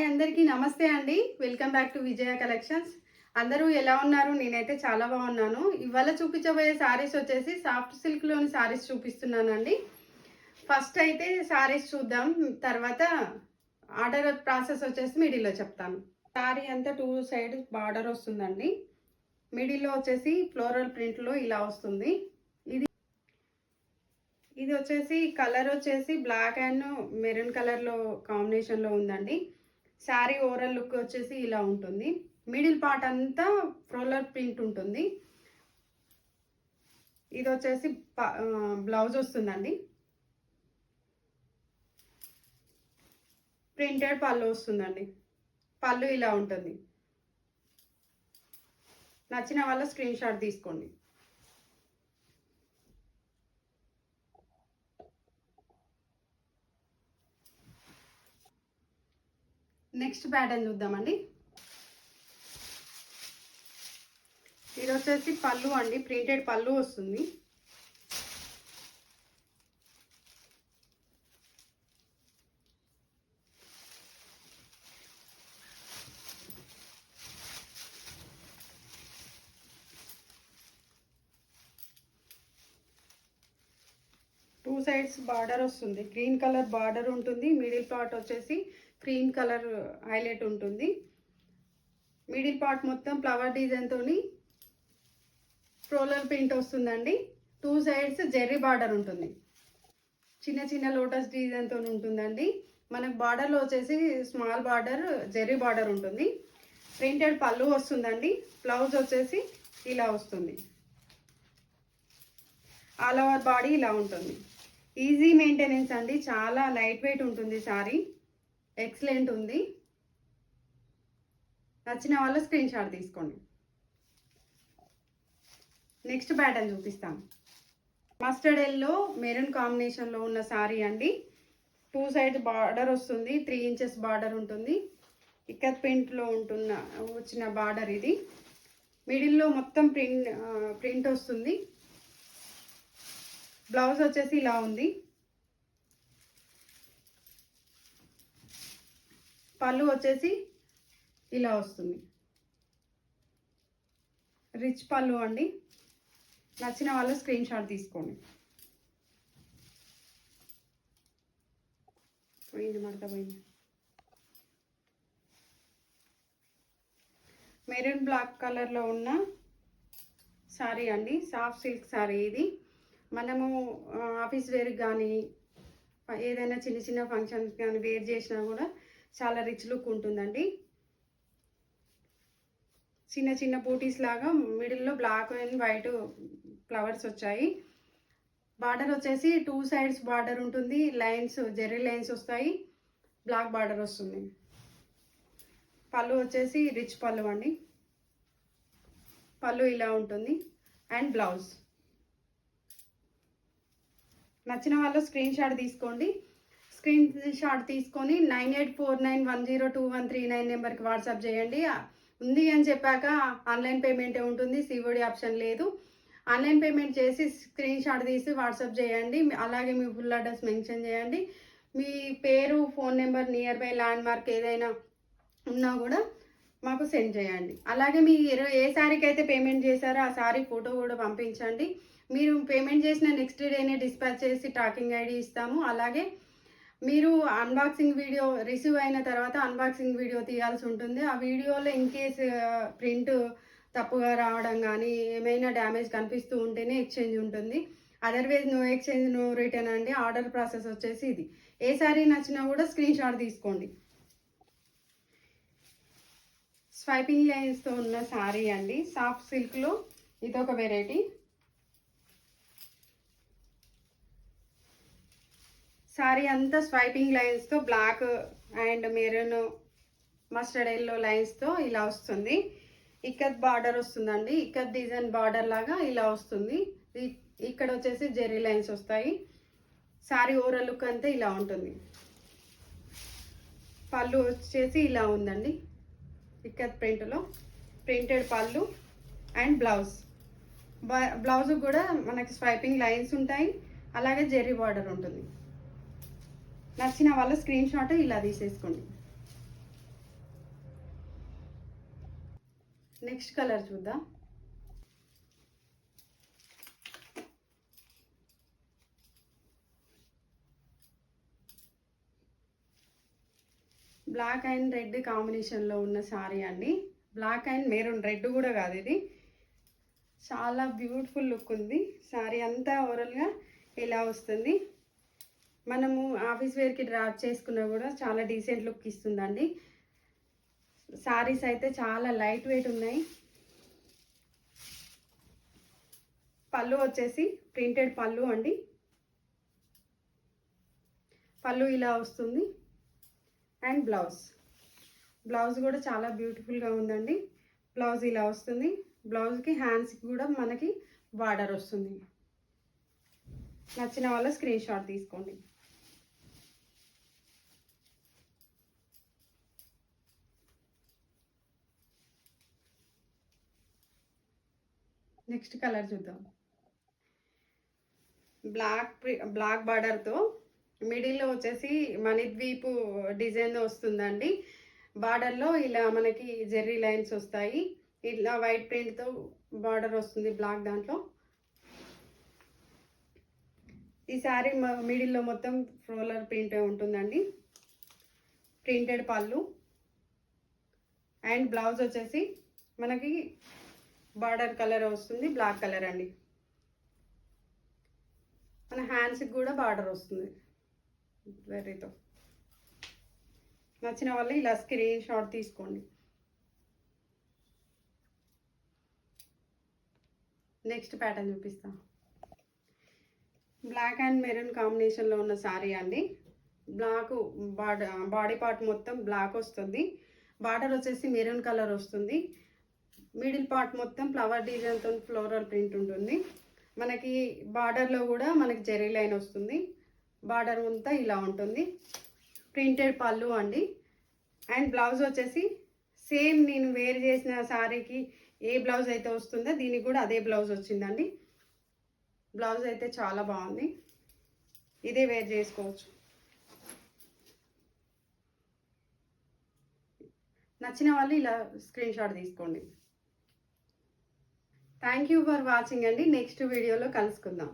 అందరికీ నమస్తే అండి. Welcome back to Vijaya collections. అందరూ ఎలా ఉన్నారు? నేనైతే చాలా బాగున్నాను. ఇవాళ చూపించబోయే సారీస్ వచ్చేసి సాఫ్ట్ సిల్క్‌లోని సారీస్ చూపిస్తున్నానండి. ఫస్ట్ అయితే సారీస్ చూద్దాం. తర్వాత ఆర్డర్ ప్రాసెస్ వచ్చేసి మిడిల్‌లో చెప్తాను. సారీ అంతా 2 సైడ్ బార్డర్ వస్తుందండి. మిడిల్‌లో వచ్చేసి ఫ్లోరల్ ప్రింట్‌లో ఇలా వస్తుంది. ఇది వచ్చేసి కలర్ వచ్చేసి బ్లాక్ అండ్ మెరూన్ కలర్‌లో కాంబినేషన్‌లో ఉందండి. శారీ ఓవరాల్ లుక్ వచ్చేసి ఇలా ఉంటుంది. మిడిల్ పార్ట్ అంతా ఫ్లోరల్ ప్రింట్ ఉంటుంది. ఇది వచ్చేసి బ్లౌజ్ వస్తుందండి. ప్రింటెడ్ పళ్ళు వస్తుందండి. పళ్ళు ఇలా ఉంటుంది. నచ్చిన వాళ్ళ స్క్రీన్ షాట్ తీసుకోండి. నెక్స్ట్ ప్యాటర్న్ చూద్దామండి. ఇది వచ్చేసి పళ్ళు అండి. ప్రింటెడ్ పళ్ళు వస్తుంది. టూ సైడ్స్ బార్డర్ వస్తుంది. గ్రీన్ కలర్ బార్డర్ ఉంటుంది. మిడిల్ పార్ట్ వచ్చేసి క్రీమ్ కలర్ హైలైట్ ఉంటుంది. మిడిల్ పార్ట్ మొత్తం ఫ్లవర్ డిజైన్తోని ఫ్లోరల్ ప్రింట్ వస్తుందండి. టూ సైడ్స్ జెర్రీ బార్డర్ ఉంటుంది. చిన్న చిన్న లోటస్ డిజైన్తో ఉంటుందండి. మనకు బార్డర్లో వచ్చేసి స్మాల్ బార్డర్ జెర్రీ బార్డర్ ఉంటుంది. ప్రింటెడ్ పళ్ళు వస్తుందండి. బ్లౌజ్ వచ్చేసి ఇలా వస్తుంది. ఆల్ ఓవర్ బాడీ ఇలా ఉంటుంది. ఈజీ మెయింటెనెన్స్ అండి. చాలా లైట్ వెయిట్ ఉంటుంది సారీ. ఎక్సలెంట్ ఉంది. నచ్చిన వాళ్ళు స్క్రీన్ షాట్ తీసుకోండి. నెక్స్ట్ ప్యాటర్న్ చూపిస్తాను. మస్టర్డ్ ఎల్లో మెరూన్ కాంబినేషన్లో ఉన్న సారీ అండి. టూ సైడ్ బార్డర్ వస్తుంది. 3 ఇంచెస్ బార్డర్ ఉంటుంది. ఇక్కత్ ప్రింట్లో వచ్చిన బార్డర్ ఇది. మిడిల్లో మొత్తం ప్రింట్ వస్తుంది. బ్లౌజ్ వచ్చేసి ఇలా ఉంది. పళ్ళు వచ్చేసి ఇలా వస్తుంది. రిచ్ పళ్ళు అండి. నచ్చిన వాళ్ళు స్క్రీన్ షాట్ తీసుకోండి. మెరూన్ బ్లాక్ కలర్లో ఉన్న సారీ అండి. సాఫ్ట్ సిల్క్ సారీ ఇది. మనము ఆఫీస్ వేర్కి కానీ ఏదైనా చిన్న చిన్న ఫంక్షన్స్ కానీ వేర్ చేసినా కూడా చాలా రిచ్ లుక్ ఉంటుందండి. చిన్న చిన్న బూటీస్ లాగా మిడిల్లో బ్లాక్ అండ్ వైట్ ఫ్లవర్స్ వచ్చాయి. బార్డర్ వచ్చేసి 2 సైడ్స్ బార్డర్ ఉంటుంది. లైన్స్ జెర్రీ లైన్స్ వస్తాయి. బ్లాక్ బార్డర్ వస్తుంది. పళ్ళు వచ్చేసి రిచ్ పళ్ళు అండి. పళ్ళు ఇలా ఉంటుంది. And blouse. నచ్చిన వాళ్ళు స్క్రీన్ షాట్ తీసుకోండి. స్క్రీన్ షాట్ తీసుకొని 9849102139 నెంబర్కి వాట్సాప్ చేయండి. ఉంది అని చెప్పాక ఆన్లైన్ పేమెంటే ఉంటుంది. సిఓడి ఆప్షన్ లేదు. ఆన్లైన్ పేమెంట్ చేసి స్క్రీన్ షాట్ తీసి వాట్సాప్ చేయండి. అలాగే మీ ఫుల్ అడ్రస్ మెన్షన్ చేయండి. మీ పేరు, phone number, near by land mark ఏదైనా ఉన్నా కూడా మాకు సెండ్ చేయండి. అలాగే మీరు ఏ శారీకి అయితే పేమెంట్ చేశారో ఆ శారీ ఫోటో కూడా పంపించండి. మీరు పేమెంట్ చేసిన నెక్స్ట్ డేనే డిస్పాచ్ చేసి ట్రాకింగ్ ఐడి ఇస్తాము. అలాగే మీరు అన్బాక్సింగ్ వీడియో రిసీవ్ అయిన తర్వాత అన్బాక్సింగ్ వీడియో తీయాల్సి ఉంటుంది. ఆ వీడియోలో ఇన్ కేస్ ప్రింట్ తప్పుగా రావడం కానీ ఏమైనా డ్యామేజ్ కనిపిస్తూ ఉంటేనే ఎక్స్చేంజ్ ఉంటుంది. Otherwise no exchange no return అండి. ఆర్డర్ ప్రాసెస్ వచ్చేసి ఇది. ఏ సారీ నచ్చినా కూడా స్క్రీన్ షాట్ తీసుకోండి. స్వైపింగ్ లైన్స్తో ఉన్న సారీ అండి. సాఫ్ట్ సిల్క్లో ఇదొక వెరైటీ. సారీ అంతా స్వైపింగ్ లైన్స్తో black and maroon mustard yellow లైన్స్తో ఇలా వస్తుంది. ఇక్కత్ బార్డర్ వస్తుందండి. ఇక్కత్ డిజైన్ బార్డర్ లాగా ఇలా వస్తుంది. ఇక్కడ వచ్చేసి జెర్రీ లైన్స్ వస్తాయి. సారీ ఓవరాల్ లుక్ అంతా ఇలా ఉంటుంది. పళ్ళు వచ్చేసి ఇలా ఉందండి. ఇక్కత్ ప్రింట్లో ప్రింటెడ్ పళ్ళు అండ్ బ్లౌజ్. బ్లౌజ్ కూడా మనకి స్వైపింగ్ లైన్స్ ఉంటాయి. అలాగే జెర్రీ బార్డర్ ఉంటుంది. నచ్చిన వాళ్ళ స్క్రీన్ షాట్ ఇలా తీసేసుకోండి. నెక్స్ట్ కలర్ చూద్దాం. బ్లాక్ అండ్ రెడ్ కాంబినేషన్లో ఉన్న సారీ అండి. బ్లాక్ అండ్ మెరూన్, రెడ్ కూడా కాదు ఇది. చాలా బ్యూటిఫుల్ లుక్ ఉంది. సారీ అంతా ఓవరాల్గా ఇలా వస్తుంది. మనము ఆఫీస్ వేర్కి డ్రాప్ చేసుకున్నా కూడా చాలా డీసెంట్ లుక్ ఇస్తుందండి. సారీస్ అయితే చాలా లైట్ వెయిట్ ఉన్నాయి. పళ్ళు వచ్చేసి ప్రింటెడ్ పళ్ళు అండి. పళ్ళు ఇలా వస్తుంది. అండ్ బ్లౌజ్ కూడా చాలా బ్యూటిఫుల్గా ఉందండి. బ్లౌజ్ ఇలా వస్తుంది. బ్లౌజ్కి హ్యాండ్స్కి కూడా మనకి బార్డర్ వస్తుంది. నచ్చిన వాళ్ళ స్క్రీన్ షాట్ తీసుకోండి. నెక్స్ట్ కలర్ చూద్దాం. బ్లాక్ బార్డర్తో మిడిల్లో వచ్చేసి మణిద్వీపు డిజైన్ వస్తుందండి. బార్డర్లో ఇలా మనకి జెర్రీ లైన్స్ వస్తాయి. ఇలా వైట్ ప్రింట్తో బార్డర్ వస్తుంది బ్లాక్. దాంట్లో ఈ శారీ మిడిల్లో మొత్తం ఫ్లోరల్ ప్రింట్ ఉంటుందండి. ప్రింటెడ్ పళ్ళు అండ్ బ్లౌజ్ వచ్చేసి మనకి బార్డర్ కలర్ వస్తుంది, బ్లాక్ కలర్ అండి. మన హ్యాండ్స్కి కూడా బార్డర్ వస్తుంది వెర్రీతో. నచ్చిన వాళ్ళు ఇలా స్క్రీన్ షాట్ తీసుకోండి. నెక్స్ట్ ప్యాటర్న్ చూపిస్తా. బ్లాక్ అండ్ మెరూన్ కాంబినేషన్లో ఉన్న శారీ అండి. బ్లాక్ బాడీ పార్ట్ మొత్తం బ్లాక్ వస్తుంది. బార్డర్ వచ్చేసి మెరూన్ కలర్ వస్తుంది. మిడిల్ పార్ట్ మొత్తం ఫ్లవర్ డిజైన్తో ఫ్లోరల్ ప్రింట్ ఉంటుంది. మనకి బార్డర్లో కూడా మనకి జెరీ లైన్ వస్తుంది. బార్డర్ అంతా ఇలా ఉంటుంది. ప్రింటెడ్ పళ్ళు అండి. అండ్ బ్లౌజ్ వచ్చేసి సేమ్ నేను వేర్ చేసిన శారీకి ఏ బ్లౌజ్ అయితే వస్తుందో దీనికి కూడా అదే బ్లౌజ్ వచ్చిందండి. బ్లౌజ్ అయితే చాలా బాగుంది. ఇదే వేర్ చేసుకోవచ్చు. నచ్చిన వాళ్ళు ఇలా స్క్రీన్ షాట్ తీసుకోండి. థ్యాంక్ యూ ఫర్ వాచింగ్ అండి. నెక్స్ట్ వీడియోలో కలుసుకుందాం.